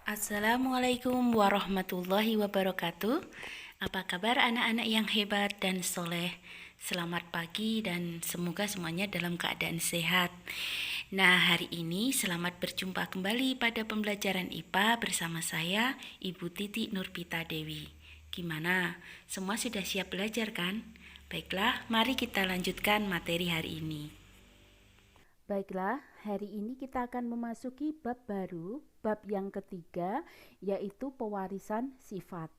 Assalamualaikum warahmatullahi wabarakatuh. Apa kabar anak-anak yang hebat dan soleh? Selamat pagi dan semoga semuanya dalam keadaan sehat. Nah, hari ini selamat berjumpa kembali pada pembelajaran IPA bersama saya, Ibu Titi Nurpita Dewi. Gimana? Semua sudah siap belajar kan? Baiklah, mari kita lanjutkan materi hari ini. Baiklah, hari ini kita akan memasuki bab baru, bab yang ketiga, yaitu pewarisan sifat.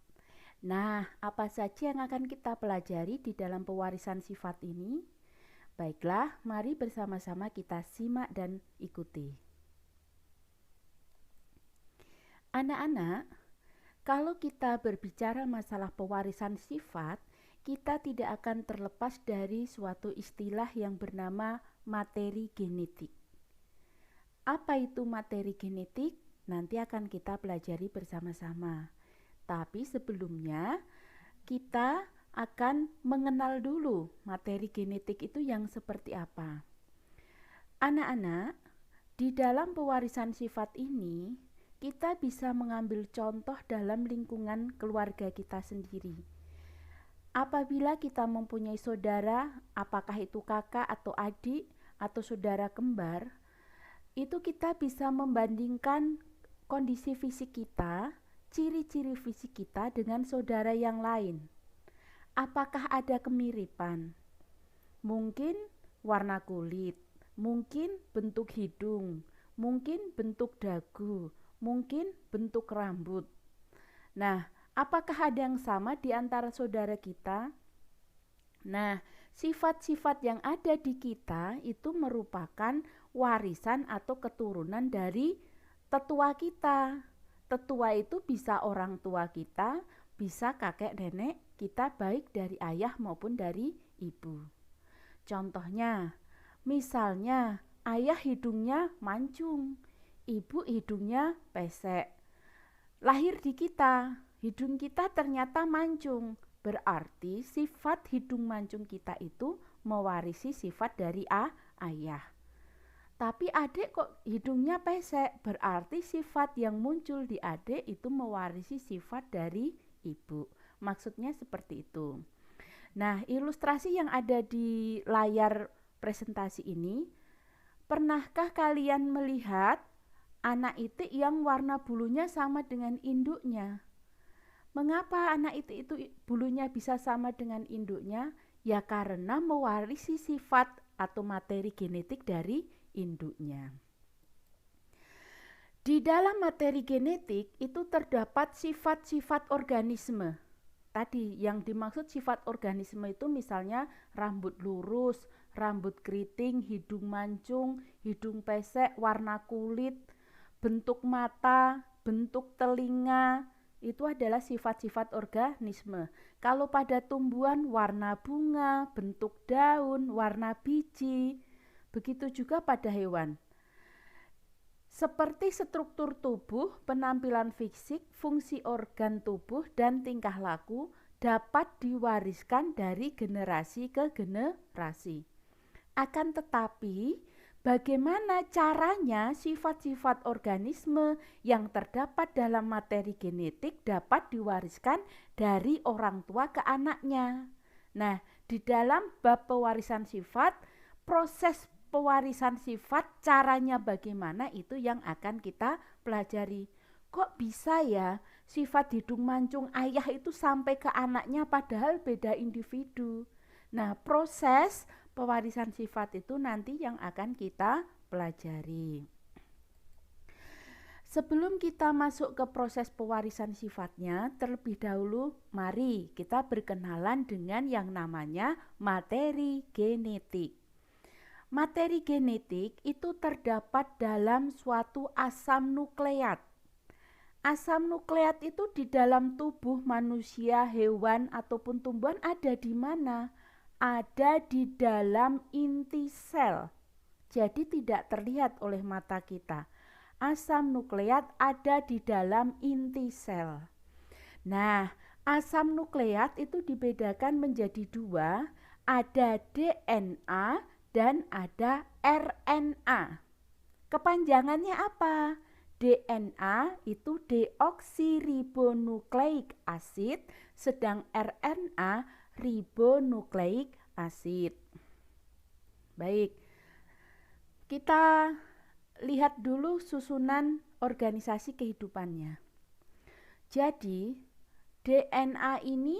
Nah, apa saja yang akan kita pelajari di dalam pewarisan sifat ini? Baiklah, mari bersama-sama kita simak dan ikuti. Anak-anak, kalau kita berbicara masalah pewarisan sifat, kita tidak akan terlepas dari suatu istilah yang bernama materi genetik. Apa itu materi genetik? Nanti akan kita pelajari bersama-sama. Tapi sebelumnya, kita akan mengenal dulu materi genetik itu yang seperti apa. Anak-anak, di dalam pewarisan sifat ini, kita bisa mengambil contoh dalam lingkungan keluarga kita sendiri. Apabila kita mempunyai saudara, apakah itu kakak atau adik atau saudara kembar, itu kita bisa membandingkan kondisi fisik kita, ciri-ciri fisik kita dengan saudara yang lain. Apakah ada kemiripan? Mungkin warna kulit, mungkin bentuk hidung, mungkin bentuk dagu, mungkin bentuk rambut. Nah, apakah ada yang sama di antara saudara kita? Nah, sifat-sifat yang ada di kita itu merupakan warisan atau keturunan dari tetua kita. Tetua itu bisa orang tua kita, bisa kakek nenek kita, baik dari ayah maupun dari ibu. Contohnya, misalnya ayah hidungnya mancung, ibu hidungnya pesek. Lahir di kita, hidung kita ternyata mancung. Berarti sifat hidung mancung kita itu mewarisi sifat dari ayah. Tapi adik kok hidungnya pesek, berarti sifat yang muncul di adik itu mewarisi sifat dari ibu. Maksudnya seperti itu. Nah, ilustrasi yang ada di layar presentasi ini, pernahkah kalian melihat anak itik yang warna bulunya sama dengan induknya? Mengapa anak itu bulunya bisa sama dengan induknya? Ya karena mewarisi sifat atau materi genetik dari induknya. Di dalam materi genetik itu terdapat sifat-sifat organisme. Tadi yang dimaksud sifat organisme itu misalnya rambut lurus, rambut keriting, hidung mancung, hidung pesek, warna kulit, bentuk mata, bentuk telinga, itu adalah sifat-sifat organisme. Kalau pada tumbuhan, warna bunga, bentuk daun, warna biji. Begitu juga pada hewan. Seperti struktur tubuh, penampilan fisik, fungsi organ tubuh, dan tingkah laku dapat diwariskan dari generasi ke generasi. Akan tetapi, bagaimana caranya sifat-sifat organisme yang terdapat dalam materi genetik dapat diwariskan dari orang tua ke anaknya? Nah, di dalam bab pewarisan sifat, proses pewarisan sifat, caranya bagaimana itu yang akan kita pelajari. Kok bisa ya sifat hidung mancung ayah itu sampai ke anaknya padahal beda individu? Nah, proses pewarisan sifat itu nanti yang akan kita pelajari. Sebelum kita masuk ke proses pewarisan sifatnya, terlebih dahulu mari kita berkenalan dengan yang namanya materi genetik. Materi genetik itu terdapat dalam suatu asam nukleat. Asam nukleat itu di dalam tubuh manusia, hewan, ataupun tumbuhan ada di mana? Ada di dalam inti sel. Jadi tidak terlihat oleh mata kita. Asam nukleat ada di dalam inti sel. Nah, asam nukleat itu dibedakan menjadi dua, ada DNA dan ada RNA. Kepanjangannya apa? DNA itu deoksiribonukleik asid, sedang RNA ribonukleik asid. Baik, kita lihat dulu susunan organisasi kehidupannya. Jadi, DNA ini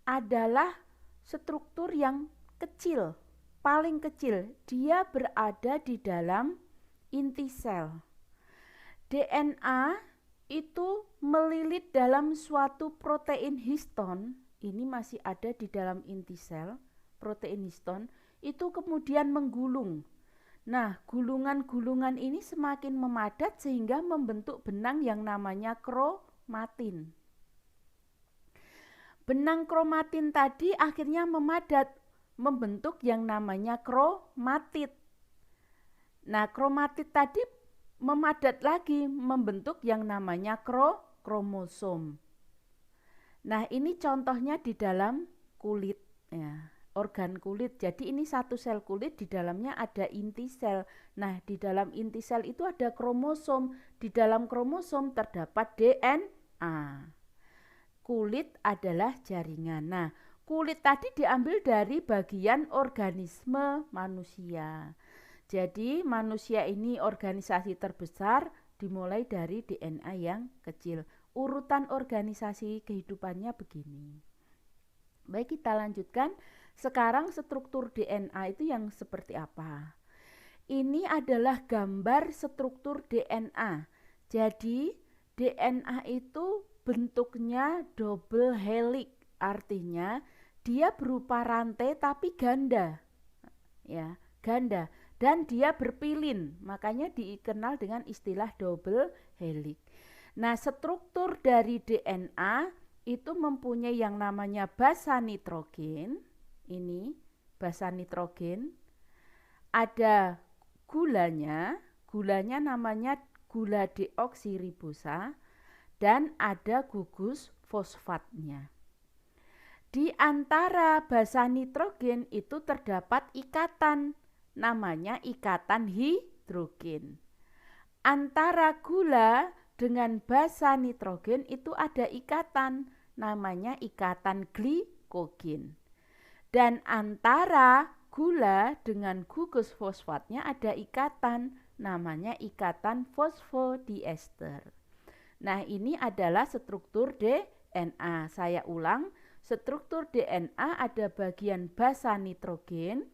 adalah struktur yang kecil, paling kecil. Dia berada di dalam inti sel. DNA itu melilit dalam suatu protein histon, ini masih ada di dalam inti sel, protein histon, itu kemudian menggulung. Nah, gulungan-gulungan ini semakin memadat sehingga membentuk benang yang namanya kromatin. Benang kromatin tadi akhirnya memadat, membentuk yang namanya kromatid. Nah, kromatid tadi memadat lagi membentuk yang namanya kromosom. Nah, ini contohnya di dalam kulit ya, organ kulit. Jadi ini satu sel kulit, di dalamnya ada inti sel. Nah, di dalam inti sel itu ada kromosom. Di dalam kromosom terdapat DNA. Kulit adalah jaringan. Nah, kulit tadi diambil dari bagian organisme manusia. Jadi manusia ini organisasi terbesar dimulai dari DNA yang kecil. Urutan organisasi kehidupannya begini. Baik, kita lanjutkan. Sekarang struktur DNA itu yang seperti apa? Ini adalah gambar struktur DNA. Jadi DNA itu bentuknya double helix, artinya dia berupa rantai tapi ganda. Ya, ganda. Dan dia berpilin, makanya dikenal dengan istilah double helix. Nah, struktur dari DNA itu mempunyai yang namanya basa nitrogen. Ini basa nitrogen. Ada gulanya namanya gula deoksiribosa, dan ada gugus fosfatnya. Di antara basa nitrogen itu terdapat ikatan, namanya ikatan hidrogen. Antara gula dengan basa nitrogen itu ada ikatan, namanya ikatan glikogen. Dan antara gula dengan gugus fosfatnya ada ikatan, namanya ikatan fosfodiester. Nah, ini adalah struktur DNA. Saya ulang, struktur DNA ada bagian basa nitrogen,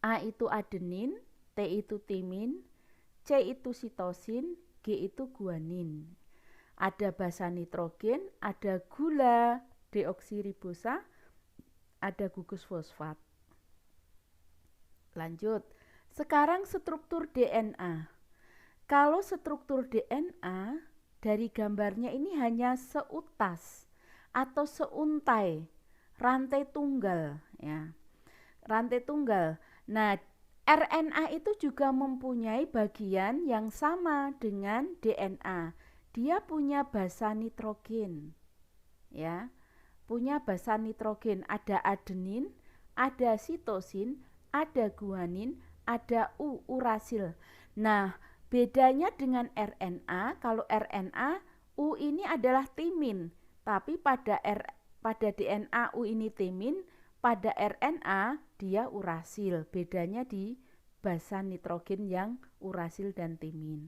A itu adenin, T itu timin, C itu sitosin, G itu guanin. Ada basa nitrogen, ada gula deoksiribosa, ada gugus fosfat. Lanjut. Sekarang struktur DNA. Kalau struktur DNA dari gambarnya ini hanya seutas atau seuntai, rantai tunggal ya. Rantai tunggal. Nah, RNA itu juga mempunyai bagian yang sama dengan DNA. Dia punya basa nitrogen. Ya. Punya basa nitrogen, ada adenin, ada sitosin, ada guanin, ada urasil. Nah, bedanya dengan RNA, kalau RNA U ini adalah timin, tapi pada DNA U ini timin, pada RNA dia urasil. Bedanya di basa nitrogen yang urasil dan timin.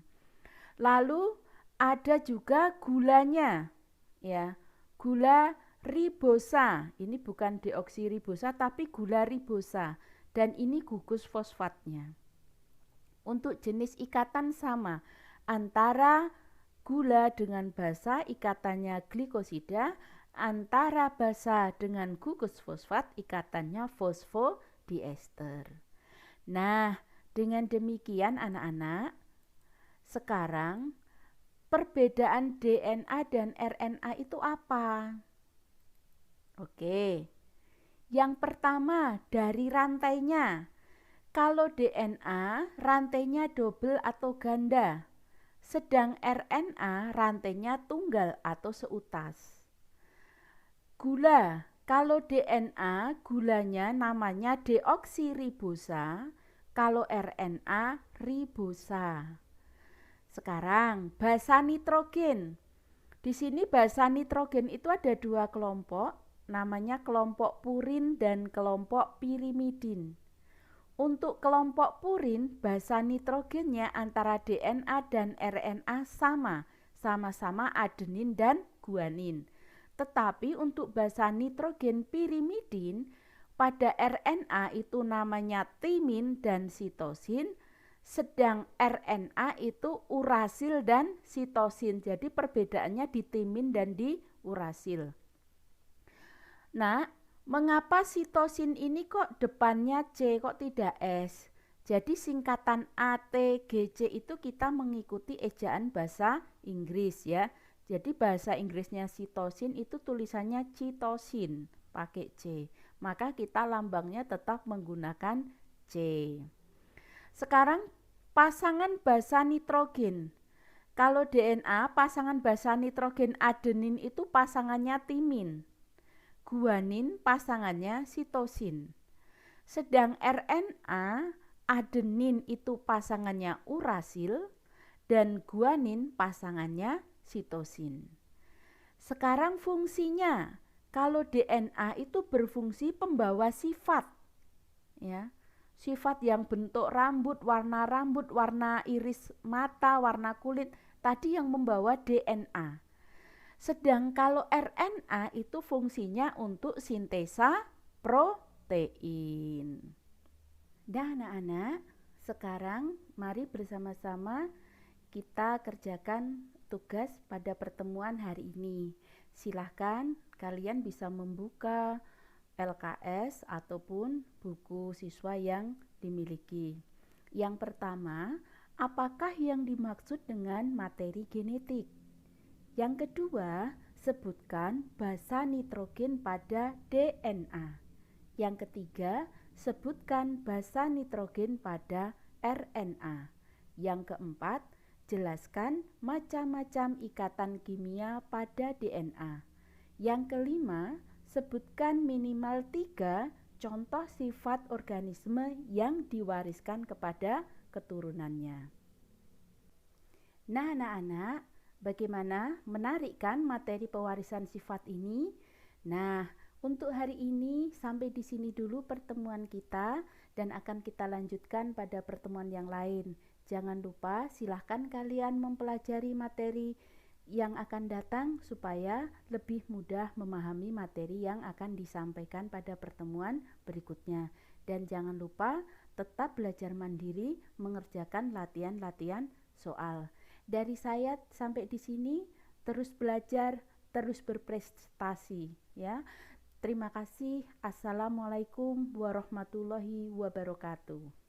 Lalu ada juga gulanya ya. Gula ribosa. Ini bukan deoksiribosa tapi gula ribosa, dan ini gugus fosfatnya. Untuk jenis ikatan sama antara gula dengan basa, ikatannya glikosida. Antara basa dengan gugus fosfat, ikatannya fosfodiester. Nah, dengan demikian anak-anak, sekarang perbedaan DNA dan RNA itu apa? Oke, yang pertama dari rantainya. Kalau DNA rantainya double atau ganda, sedang RNA rantainya tunggal atau seutas. Gula, kalau DNA gulanya namanya deoksiribosa, kalau RNA ribosa. Sekarang basa nitrogen. Di sini basa nitrogen itu ada dua kelompok, namanya kelompok purin dan kelompok pirimidin. Untuk kelompok purin, basa nitrogennya antara DNA dan RNA sama, sama-sama adenin dan guanin. Tetapi untuk basa nitrogen pirimidin, pada RNA itu namanya timin dan sitosin, sedang RNA itu urasil dan sitosin. Jadi perbedaannya di timin dan di urasil. Nah, mengapa sitosin ini kok depannya C, kok tidak S? Jadi singkatan ATGC itu kita mengikuti ejaan bahasa Inggris ya. Jadi bahasa Inggrisnya sitosin itu tulisannya citosin pakai C. Maka kita lambangnya tetap menggunakan C. Sekarang pasangan basa nitrogen. Kalau DNA pasangan basa nitrogen adenin itu pasangannya timin. Guanin pasangannya sitosin. Sedang RNA adenin itu pasangannya urasil dan guanin pasangannya sitosin. Sekarang fungsinya, kalau DNA itu berfungsi pembawa sifat. Ya. Sifat yang bentuk rambut, warna iris mata, warna kulit, tadi yang membawa DNA. Sedang kalau RNA itu fungsinya untuk sintesa protein. Nah anak-anak, sekarang mari bersama-sama kita kerjakan tugas pada pertemuan hari ini. Silahkan kalian bisa membuka LKS ataupun buku siswa yang dimiliki. Yang pertama, apakah yang dimaksud dengan materi genetik? Yang kedua, sebutkan basa nitrogen pada DNA. Yang ketiga, sebutkan basa nitrogen pada RNA. Yang keempat, jelaskan macam-macam ikatan kimia pada DNA. Yang kelima, sebutkan minimal 3 contoh sifat organisme yang diwariskan kepada keturunannya. Nah anak-anak, bagaimana? Menarik kan materi pewarisan sifat ini? Nah, untuk hari ini sampai di sini dulu pertemuan kita dan akan kita lanjutkan pada pertemuan yang lain. Jangan lupa silahkan kalian mempelajari materi yang akan datang supaya lebih mudah memahami materi yang akan disampaikan pada pertemuan berikutnya. Dan jangan lupa tetap belajar mandiri mengerjakan latihan-latihan soal. Dari saya sampai di sini terus belajar, terus berprestasi ya. Terima kasih. Assalamualaikum warahmatullahi wabarakatuh.